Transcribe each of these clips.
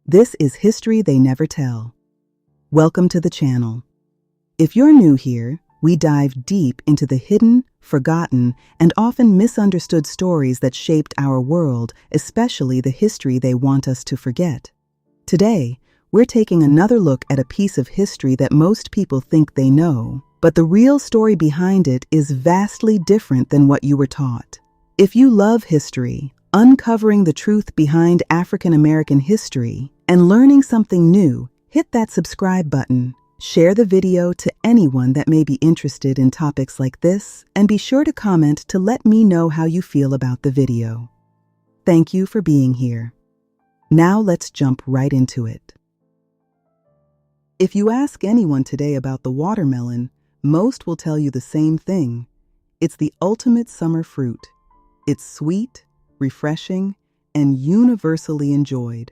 This is History They Never Tell. Welcome to the channel. If you're new here, we dive deep into the hidden, forgotten, and often misunderstood stories that shaped our world, especially the history they want us to forget. Today, we're taking another look at a piece of history that most people think they know, but the real story behind it is vastly different than what you were taught. If you love history, uncovering the truth behind African American history, and learning something new, hit that subscribe button. Share the video to anyone that may be interested in topics like this, and be sure to comment to let me know how you feel about the video. Thank you for being here. Now let's jump right into it. If you ask anyone today about the watermelon, most will tell you the same thing. It's the ultimate summer fruit. It's sweet, refreshing, and universally enjoyed.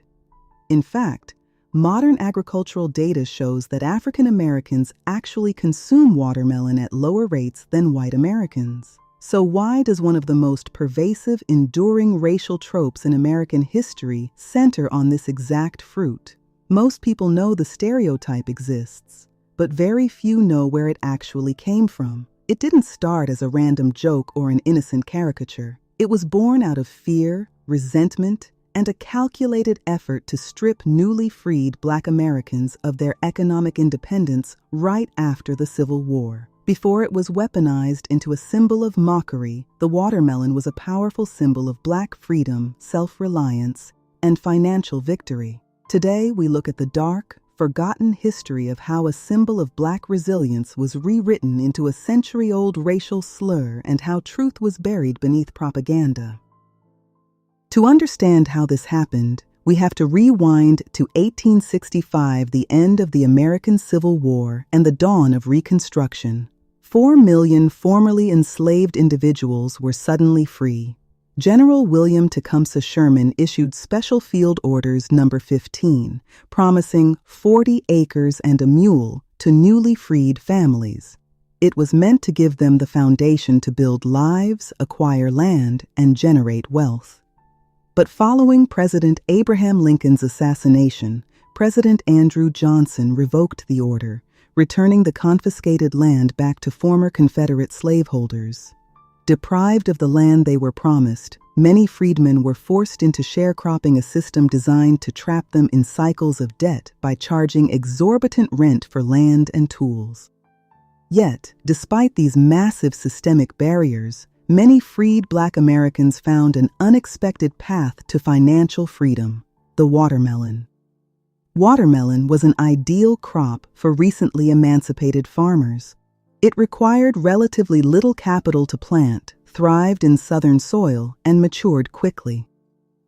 In fact, modern agricultural data shows that African Americans actually consume watermelon at lower rates than white Americans. So why does one of the most pervasive, enduring racial tropes in American history center on this exact fruit? Most people know the stereotype exists, but very few know where it actually came from. It didn't start as a random joke or an innocent caricature. It was born out of fear, resentment, and a calculated effort to strip newly freed Black Americans of their economic independence right after the Civil War. Before it was weaponized into a symbol of mockery, the watermelon was a powerful symbol of Black freedom, self-reliance, and financial victory. Today, we look at the dark, forgotten history of how a symbol of Black resilience was rewritten into a century-old racial slur and how truth was buried beneath propaganda. To understand how this happened, we have to rewind to 1865, the end of the American Civil War and the dawn of Reconstruction. 4 million formerly enslaved individuals were suddenly free. General William Tecumseh Sherman issued Special Field Orders No. 15, promising 40 acres and a mule to newly freed families. It was meant to give them the foundation to build lives, acquire land, and generate wealth. But following President Abraham Lincoln's assassination, President Andrew Johnson revoked the order, returning the confiscated land back to former Confederate slaveholders. Deprived of the land they were promised, many freedmen were forced into sharecropping, a system designed to trap them in cycles of debt by charging exorbitant rent for land and tools. Yet, despite these massive systemic barriers, many freed Black Americans found an unexpected path to financial freedom: the watermelon. Watermelon was an ideal crop for recently emancipated farmers. It required relatively little capital to plant, thrived in southern soil, and matured quickly.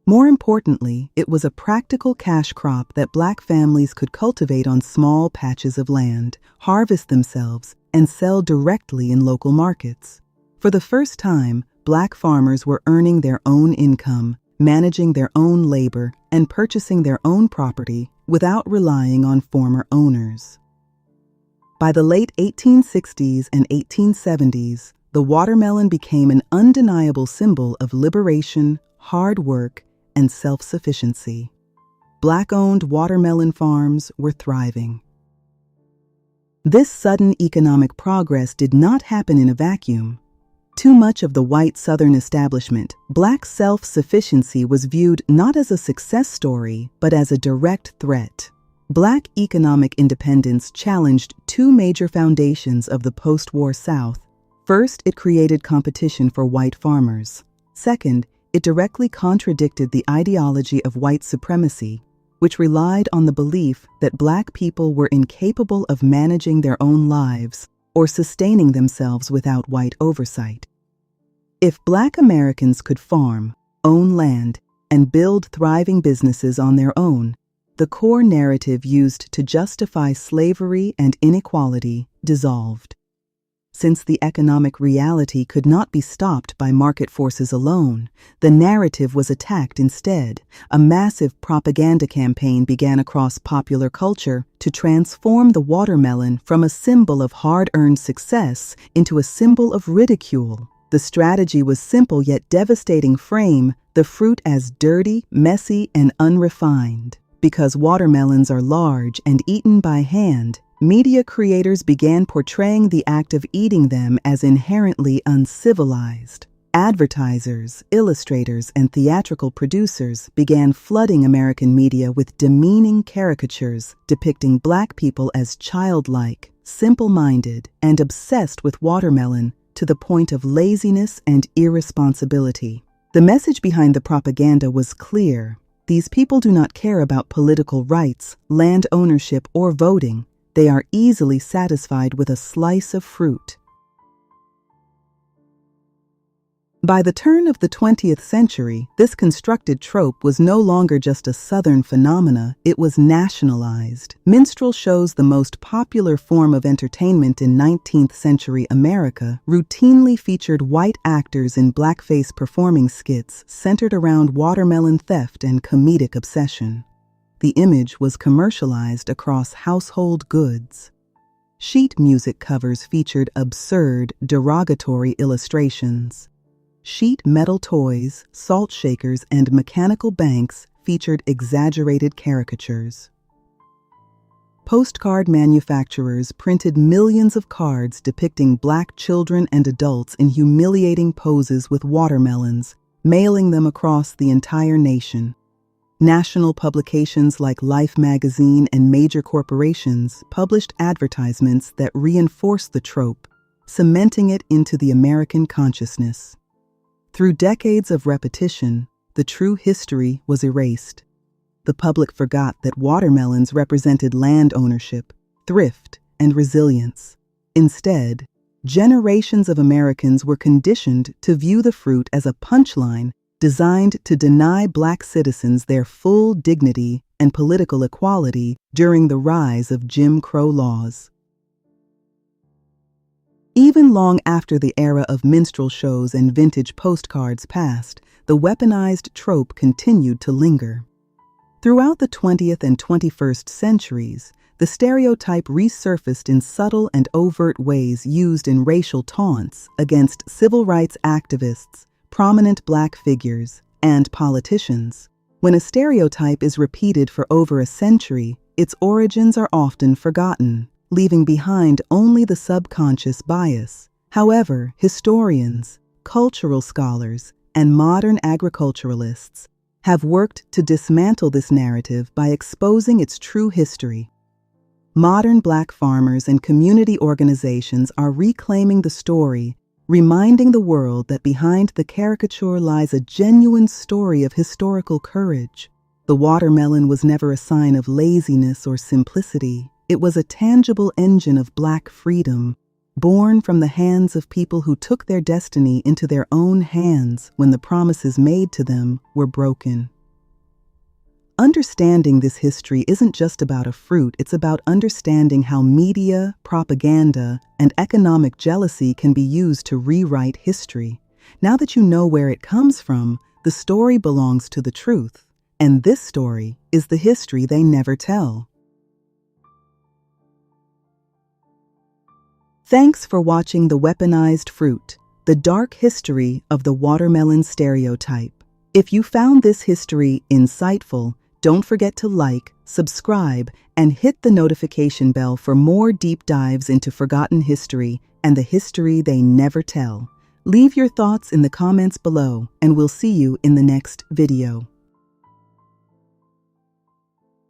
More importantly, it was a practical cash crop that Black families could cultivate on small patches of land, harvest themselves, and sell directly in local markets. For the first time, Black farmers were earning their own income, managing their own labor, and purchasing their own property without relying on former owners. By the late 1860s and 1870s, the watermelon became an undeniable symbol of liberation, hard work, and self-sufficiency. Black-owned watermelon farms were thriving. This sudden economic progress did not happen in a vacuum. Too much of the white Southern establishment, Black self-sufficiency was viewed not as a success story, but as a direct threat. Black economic independence challenged two major foundations of the post-war South. First, it created competition for white farmers. Second, it directly contradicted the ideology of white supremacy, which relied on the belief that Black people were incapable of managing their own lives or sustaining themselves without white oversight. If Black Americans could farm, own land, and build thriving businesses on their own, the core narrative used to justify slavery and inequality dissolved. Since the economic reality could not be stopped by market forces alone, the narrative was attacked instead. A massive propaganda campaign began across popular culture to transform the watermelon from a symbol of hard-earned success into a symbol of ridicule. The strategy was simple yet devastating: frame the fruit as dirty, messy, and unrefined. Because watermelons are large and eaten by hand, media creators began portraying the act of eating them as inherently uncivilized. Advertisers, illustrators, and theatrical producers began flooding American media with demeaning caricatures depicting Black people as childlike, simple-minded, and obsessed with watermelon to the point of laziness and irresponsibility. The message behind the propaganda was clear. These people do not care about political rights, land ownership, or voting. They are easily satisfied with a slice of fruit. By the turn of the 20th century, this constructed trope was no longer just a Southern phenomena, it was nationalized. Minstrel shows, the most popular form of entertainment in 19th century America, routinely featured white actors in blackface performing skits centered around watermelon theft and comedic obsession. The image was commercialized across household goods. Sheet music covers featured absurd, derogatory illustrations. Sheet metal toys, salt shakers, and mechanical banks featured exaggerated caricatures. Postcard manufacturers printed millions of cards depicting Black children and adults in humiliating poses with watermelons, mailing them across the entire nation. National publications like Life magazine and major corporations published advertisements that reinforced the trope, cementing it into the American consciousness. Through decades of repetition, the true history was erased. The public forgot that watermelons represented land ownership, thrift, and resilience. Instead, generations of Americans were conditioned to view the fruit as a punchline designed to deny Black citizens their full dignity and political equality during the rise of Jim Crow laws. Even long after the era of minstrel shows and vintage postcards passed, the weaponized trope continued to linger. Throughout the 20th and 21st centuries, the stereotype resurfaced in subtle and overt ways, used in racial taunts against civil rights activists, prominent Black figures, and politicians. When a stereotype is repeated for over a century, its origins are often forgotten, leaving behind only the subconscious bias. However, historians, cultural scholars, and modern agriculturalists have worked to dismantle this narrative by exposing its true history. Modern Black farmers and community organizations are reclaiming the story, reminding the world that behind the caricature lies a genuine story of historical courage. The watermelon was never a sign of laziness or simplicity. It was a tangible engine of Black freedom, born from the hands of people who took their destiny into their own hands when the promises made to them were broken. Understanding this history isn't just about a fruit, it's about understanding how media, propaganda, and economic jealousy can be used to rewrite history. Now that you know where it comes from, the story belongs to the truth, and this story is the history they never tell. Thanks for watching The Weaponized Fruit, the dark history of the watermelon stereotype. If you found this history insightful, don't forget to like, subscribe, and hit the notification bell for more deep dives into forgotten history and the history they never tell. Leave your thoughts in the comments below, and we'll see you in the next video.